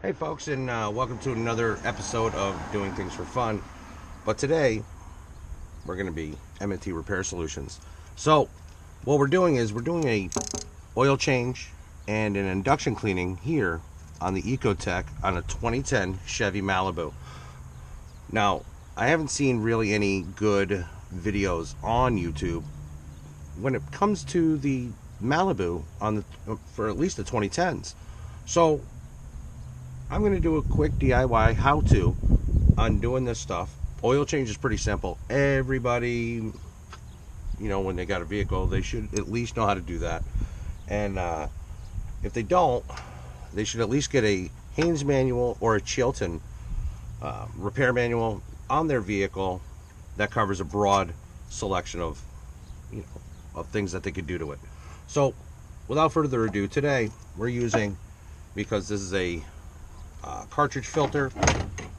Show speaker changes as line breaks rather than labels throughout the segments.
Hey folks, and welcome to another episode of Doing Things for Fun. But today, we're going to be M&T Repair Solutions. So, what we're doing is we're doing a oil change and an induction cleaning here on the Ecotech on a 2010 Chevy Malibu. Now, I haven't seen really any good videos on YouTube when it comes to the Malibu for at least the 2010s. So, I'm going to do a quick DIY how-to on doing this stuff. Oil change is pretty simple. Everybody, when they got a vehicle, they should at least know how to do that. And if they don't, they should at least get a Haynes manual or a Chilton repair manual on their vehicle that covers a broad selection of, of things that they could do to it. So, without further ado, today we're using, because this is a cartridge filter,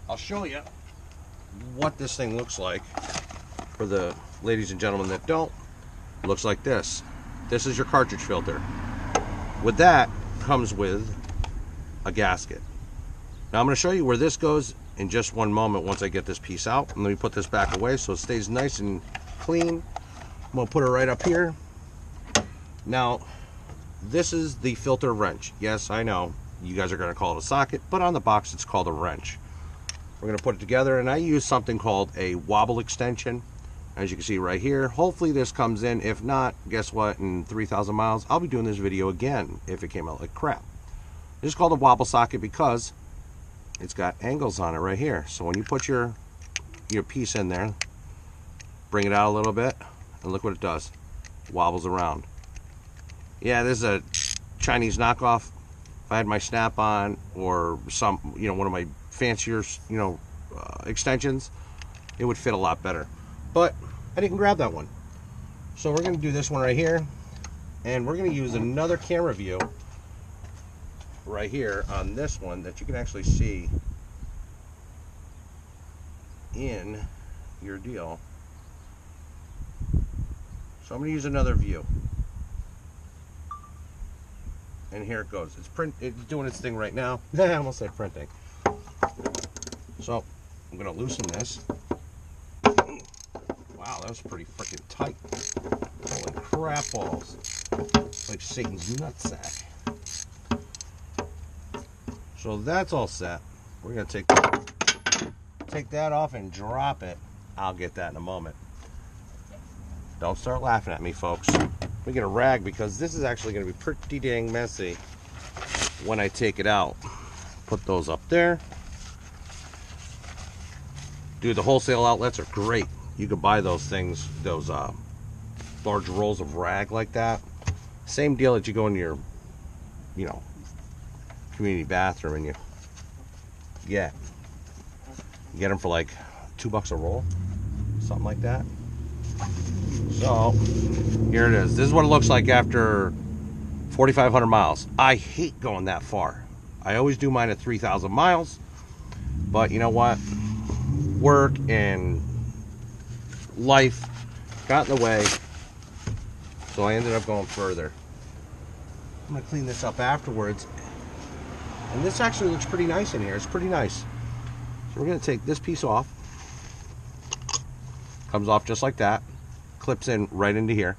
I'll show you what this thing looks like for the ladies and gentlemen that don't. It looks like this. This is your cartridge filter. With that comes with a gasket. Now I'm going to show you where this goes in just one moment once I get this piece out. And let me put this back away so it stays nice and clean. I'm going to put it right up here. Now this is the filter wrench. Yes, I know you guys are going to call it a socket, but on the box it's called a wrench. We're going to put it together, and I use something called a wobble extension, as you can see right here. Hopefully this comes in. If not, guess what, in 3,000 miles I'll be doing this video again if it came out like crap. This is called a wobble socket because it's got angles on it right here. So when you put your piece in there, bring it out a little bit, and look what it does. It wobbles around. Yeah, this is a Chinese knockoff. If I had my Snap-on or some, one of my fancier, extensions, it would fit a lot better. But I didn't grab that one. So we're going to do this one right here. And we're going to use another camera view right here on this one that you can actually see in your deal. So I'm going to use another view. And here it goes. It's doing its thing right now. I almost said printing. So I'm gonna loosen this. Wow, that was pretty freaking tight. Holy crap balls. Like Satan's nutsack. So that's all set. We're gonna take that off and drop it. I'll get that in a moment. Don't start laughing at me, folks. Let me get a rag because this is actually going to be pretty dang messy when I take it out. Put those up there. Dude, the wholesale outlets are great. You can buy those things, those large rolls of rag like that. Same deal that you go in your, community bathroom and you get them for like $2 a roll, something like that. So here it is. This is what it looks like after 4,500 miles. I hate going that far. I always do mine at 3,000 miles. But you know what? Work and life got in the way. So I ended up going further. I'm going to clean this up afterwards. And this actually looks pretty nice in here. It's pretty nice. So we're going to take this piece off. Comes off just like that. Clips in right into here.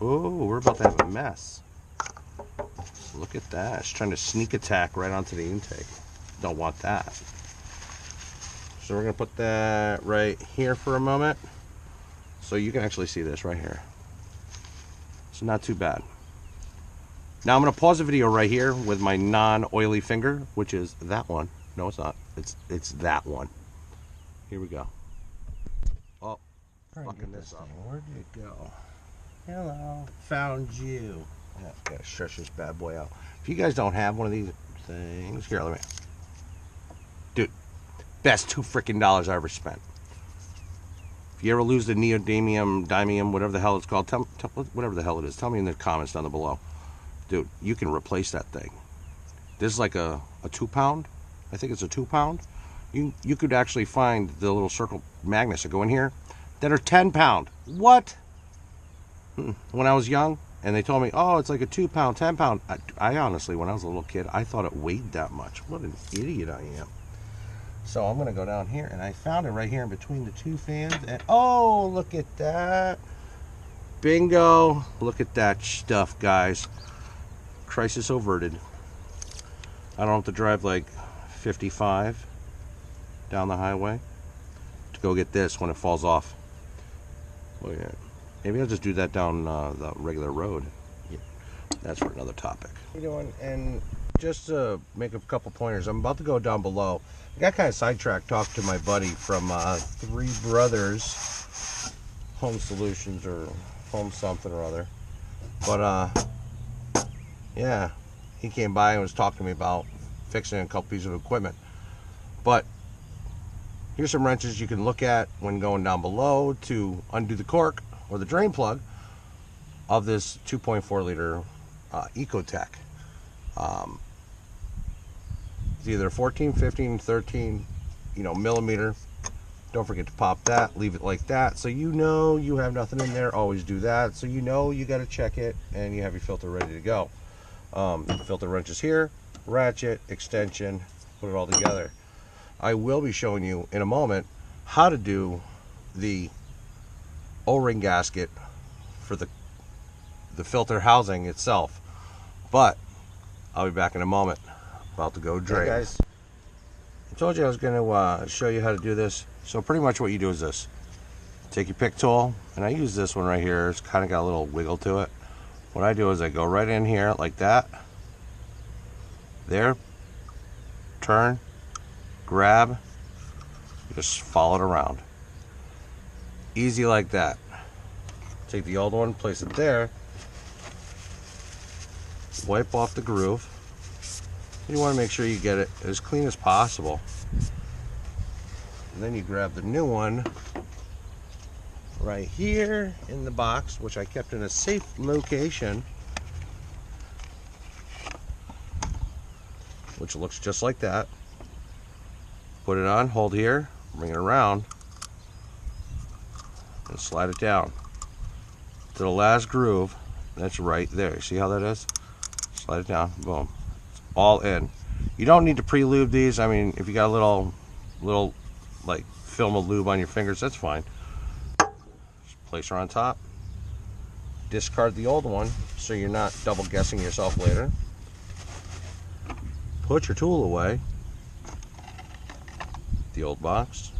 Oh, we're about to have a mess. Look at that. It's trying to sneak attack right onto the intake. Don't want that. So we're going to put that right here for a moment. So you can actually see this right here. It's not too bad. Now I'm going to pause the video right here with my non-oily finger, which is that one. No, it's not. It's that one. Here we go. Oh. Fucking this up. Where did it go? Hello. Found you. Yeah, gotta stretch this bad boy out. If you guys don't have one of these things, here, let me. Dude, best $2 I ever spent. If you ever lose the neodymium, whatever the hell it's called, whatever the hell it is, tell me in the comments down below. Dude, you can replace that thing. This is like a 2-pound. I think it's a 2-pound. You could actually find the little circle magnets that go in here that are 10-pound. What? When I was young, And they told me, oh, it's like a 2-pound, 10-pound. I honestly, when I was a little kid, I thought it weighed that much. What an idiot I am. So I'm going to go down here, and I found it right here in between the two fans. And oh, look at that. Bingo. Look at that stuff, guys. Crisis averted. I don't have to drive like 55 down the highway to go get this when it falls off. Oh, yeah. Maybe I'll just do that down the regular road. Yeah. That's for another topic. How you doing? And just to make a couple pointers, I'm about to go down below. I got kind of sidetracked talking to my buddy from Three Brothers Home Solutions or Home something or other. But yeah, he came by and was talking to me about fixing a couple pieces of equipment. But here's some wrenches you can look at when going down below to undo the cork or the drain plug of this 2.4 liter Ecotech. It's either 14, 15, 13, millimeter. Don't forget to pop that, leave it like that. So you know you have nothing in there, always do that. So you know you got to check it and you have your filter ready to go. Filter wrenches here, ratchet, extension, put it all together. I will be showing you in a moment how to do the O-ring gasket for the filter housing itself, but I'll be back in a moment. About to go drain. Hey guys, I told you I was going to show you how to do this. So pretty much what you do is this: take your pick tool, and I use this one right here. It's kind of got a little wiggle to it. What I do is I go right in here like that, there, turn, grab, just follow it around. Easy like that. Take the old one, place it there, wipe off the groove. You want to make sure you get it as clean as possible. And then you grab the new one right here in the box, which I kept in a safe location, which looks just like that. Put it on, hold here, bring it around, and slide it down to the last groove. That's right there. See how that is? Slide it down, boom. It's all in. You don't need to pre-lube these. I mean, if you got a little like film of lube on your fingers, that's fine. Just place her on top. Discard the old one so you're not double guessing yourself later. Put your tool away. The old box.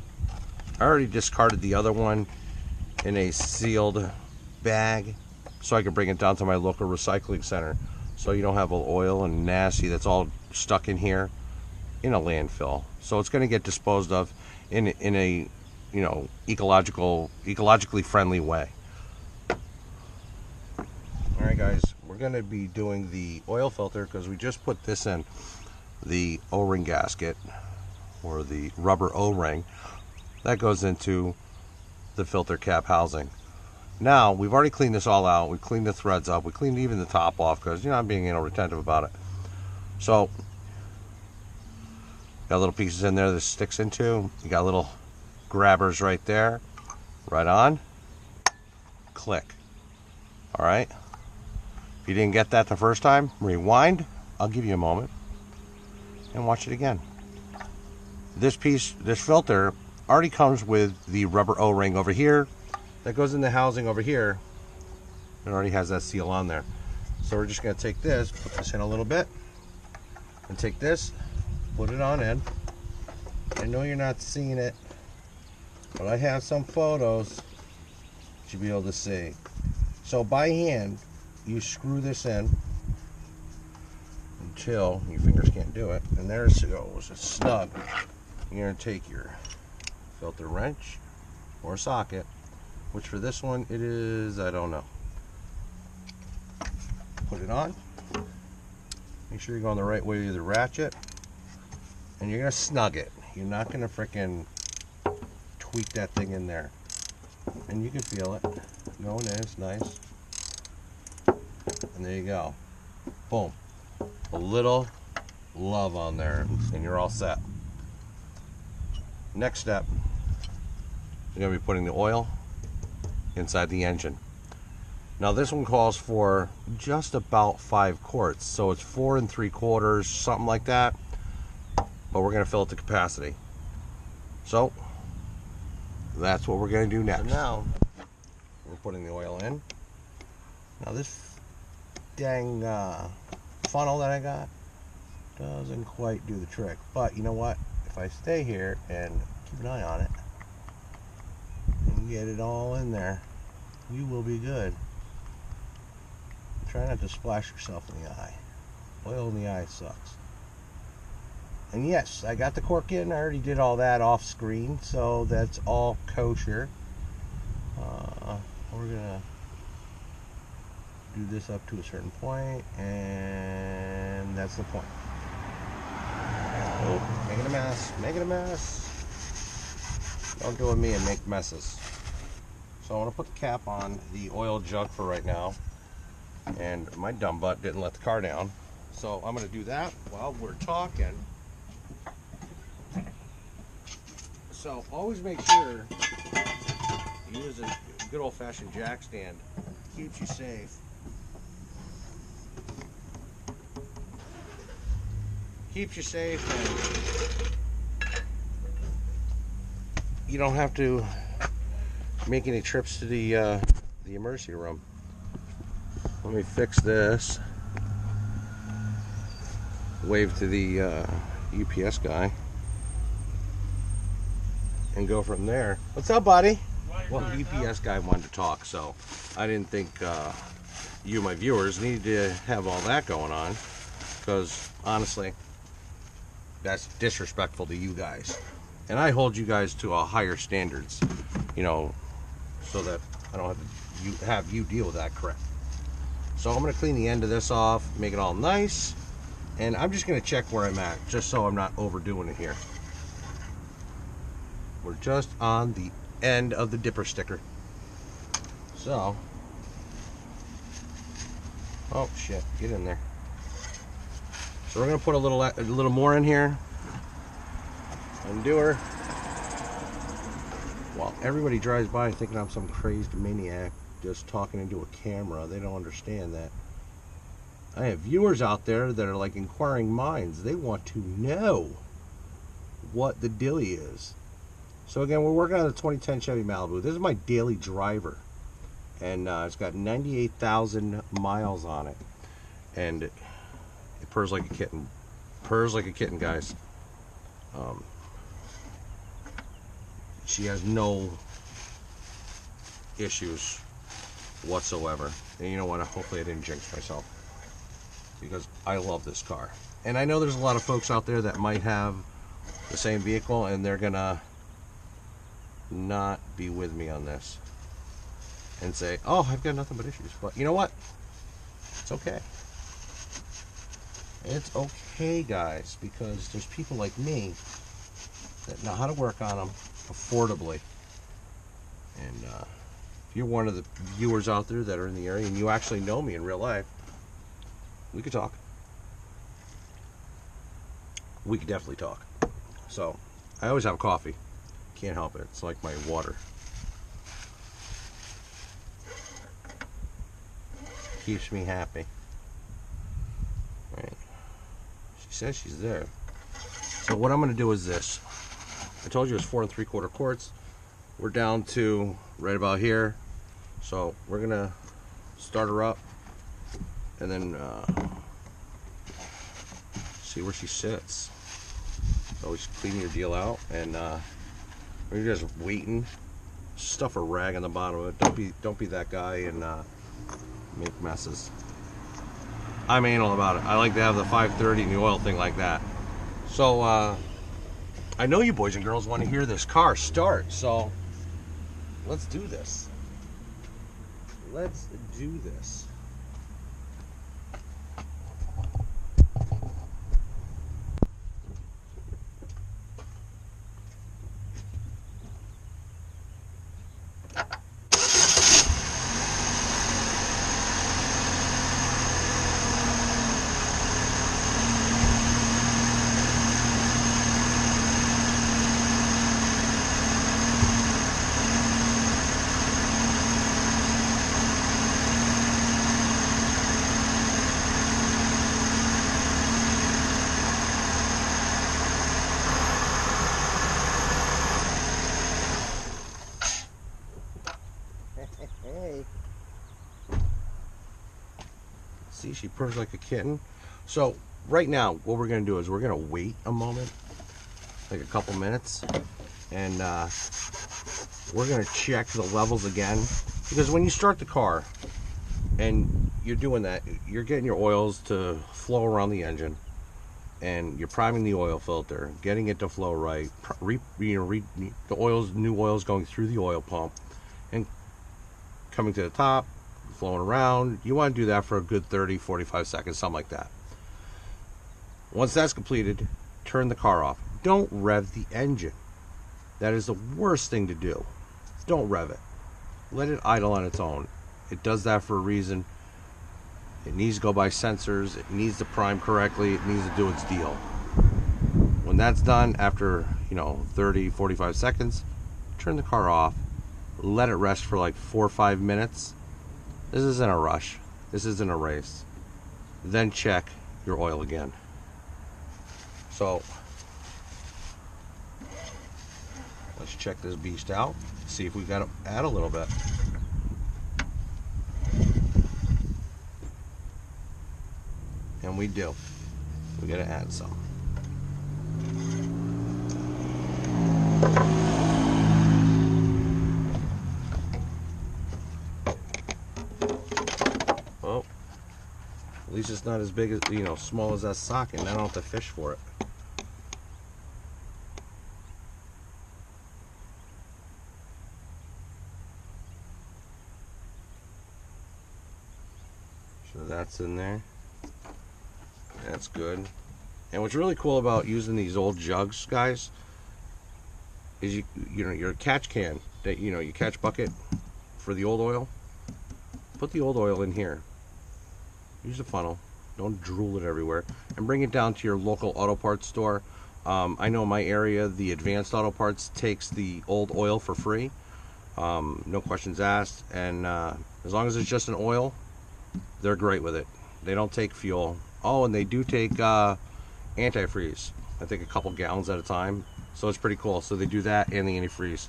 I already discarded the other one in a sealed bag so I could bring it down to my local recycling center, so you don't have oil and nasty that's all stuck in here in a landfill. So it's going to get disposed of in a ecologically friendly way. Alright guys, we're going to be doing the oil filter because we just put this in the O-ring gasket, or the rubber O-ring that goes into the filter cap housing. Now we've already cleaned this all out. We cleaned the threads up. We cleaned even the top off because I'm being retentive about it. So got little pieces in there that sticks into. You got little grabbers right there. Right on. Click. All right. If you didn't get that the first time, rewind. I'll give you a moment and watch it again. This filter already comes with the rubber O-ring over here that goes in the housing over here. It already has that seal on there. So we're just going to take this, put this in a little bit, and take this, put it on in. I know you're not seeing it, but I have some photos that you'll be able to see. So by hand, you screw this in until your fingers can't do it, and there it goes. It's snug. You're going to take your filter wrench or socket, which for this one it is, I don't know. Put it on. Make sure you're going the right way with the ratchet, and you're going to snug it. You're not going to frickin' tweak that thing in there. And you can feel it going in. It's nice. And there you go. Boom. A little love on there, and you're all set. Next step, you're going to be putting the oil inside the engine. Now this one calls for just about 5 quarts, so it's 4 3/4, something like that. But we're going to fill it to capacity. So that's what we're going to do next. So now we're putting the oil in. Now this dang funnel that I got doesn't quite do the trick, but you know what? If I stay here and keep an eye on it and get it all in there, you will be good. Try not to splash yourself in the eye. Oil in the eye sucks. And yes, I got the cork in. I already did all that off screen, so that's all kosher. We're gonna do this up to a certain point, and that's the point. Oh, making a mess, making a mess. Don't do it me and make messes. So I'm gonna put the cap on the oil jug for right now. And my dumb butt didn't let the car down, so I'm going to do that while we're talking. So always make sure you use a good old-fashioned jack stand. Keeps you safe. Keeps you safe, and you don't have to make any trips to the emergency room. Let me fix this. Wave to the UPS guy and go from there. What's up, buddy? Well, the UPS guy wanted to talk, so I didn't think you, my viewers, needed to have all that going on, because honestly, that's disrespectful to you guys. And I hold you guys to a higher standards, you know, so that I don't have you deal with that crap. So I'm going to clean the end of this off, make it all nice, and I'm just going to check where I'm at, just so I'm not overdoing it here. We're just on the end of the dipper sticker. So, oh shit, get in there. So we're going to put a little more in here. Undo her. While everybody drives by thinking I'm some crazed maniac just talking into a camera, they don't understand that I have viewers out there that are like inquiring minds. They want to know what the dilly is. So again, we're working on the 2010 Chevy Malibu. This is my daily driver, and it's got 98,000 miles on it, and it purrs like a kitten. Purrs like a kitten, guys. She has no issues whatsoever. And you know what? Hopefully I didn't jinx myself, because I love this car. And I know there's a lot of folks out there that might have the same vehicle, and they're gonna not be with me on this and say, oh, I've got nothing but issues. But you know what? It's okay. It's okay, guys, because there's people like me that know how to work on them affordably. And if you're one of the viewers out there that are in the area and you actually know me in real life, we could talk. We could definitely talk. So I always have coffee. Can't help it. It's like my water. Keeps me happy. Right. She says she's there. So what I'm going to do is this. I told you it's 4 3/4 quarts. We're down to right about here. So we're going to start her up and then see where she sits. Always clean your deal out, and we're just waiting. Stuff a rag on the bottom of it. Don't be that guy and make messes. I'm anal about it. I like to have the 530 and the oil thing like that. So I know you boys and girls want to hear this car start, so let's do this. Let's do this. See, she purrs like a kitten. So right now, what we're going to do is we're going to wait a moment, like a couple minutes, and we're going to check the levels again, because when you start the car and you're doing that, you're getting your oils to flow around the engine, and you're priming the oil filter, getting it to flow right, the new oils going through the oil pump and coming to the top, flowing around. You want to do that for a good 30-45 seconds, something like that. Once that's completed, turn the car off. Don't rev the engine. That is the worst thing to do. Don't rev it. Let it idle on its own. It does that for a reason. It needs to go by sensors. It needs to prime correctly. It needs to do its deal. When that's done, after 30-45 seconds, turn the car off. Let it rest for like 4 or 5 minutes. This isn't a rush. This isn't a race. Then check your oil again. So let's check this beast out. See if we got to add a little bit. And we do. We got to add some. Oh, at least it's not as big as, small as that socket, and I don't have to fish for it. So that's in there. That's good. And what's really cool about using these old jugs, guys, is your catch can that your catch bucket for the old oil. Put the old oil in here. Use a funnel. Don't drool it everywhere, and bring it down to your local auto parts store. I know in my area, the Advanced Auto Parts takes the old oil for free. No questions asked, and as long as it's just an oil, they're great with it. They don't take fuel. Oh, and they do take antifreeze. I think a couple gallons at a time. So it's pretty cool. So they do that and the antifreeze.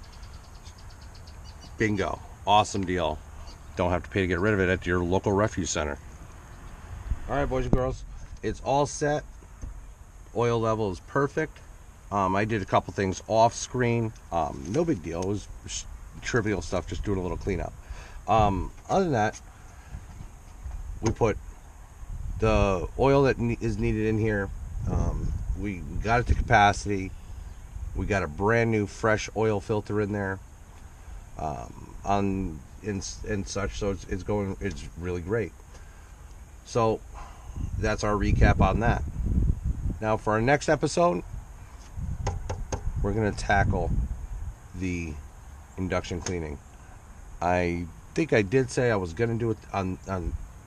Bingo. Awesome deal. Don't have to pay to get rid of it at your local refuse center. Alright, boys and girls. It's all set. Oil level is perfect. I did a couple things off screen. No big deal. It was trivial stuff, just doing a little cleanup. Other than that, we put the oil that is needed in here. We got it to capacity. We got a brand new fresh oil filter in there, and such. So it's really great. So that's our recap on that. Now for our next episode, we're gonna tackle the induction cleaning. I think I did say I was gonna do it on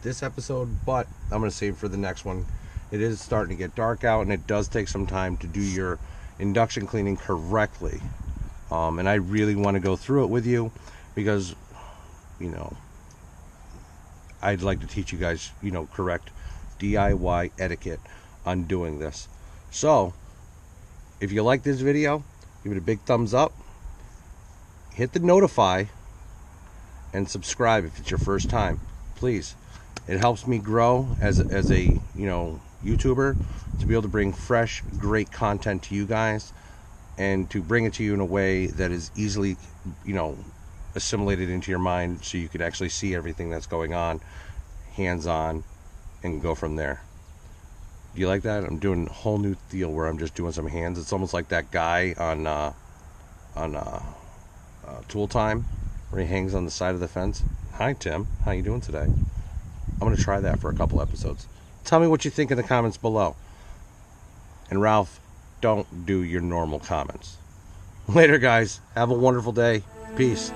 this episode, but I'm going to save for the next one. It is starting to get dark out, and it does take some time to do your induction cleaning correctly. And I really want to go through it with you, because I'd like to teach you guys correct DIY etiquette on doing this. So if you like this video, give it a big thumbs up, hit the notify, and subscribe if it's your first time, please. It helps me grow as a YouTuber, to be able to bring fresh, great content to you guys, and to bring it to you in a way that is easily assimilated into your mind, so you could actually see everything that's going on, hands-on, and go from there. Do you like that? I'm doing a whole new deal where I'm just doing some hands. It's almost like that guy on Tool Time, where he hangs on the side of the fence. Hi Tim, how you doing today? I'm going to try that for a couple episodes. Tell me what you think in the comments below. And Ralph, don't do your normal comments. Later, guys. Have a wonderful day. Peace.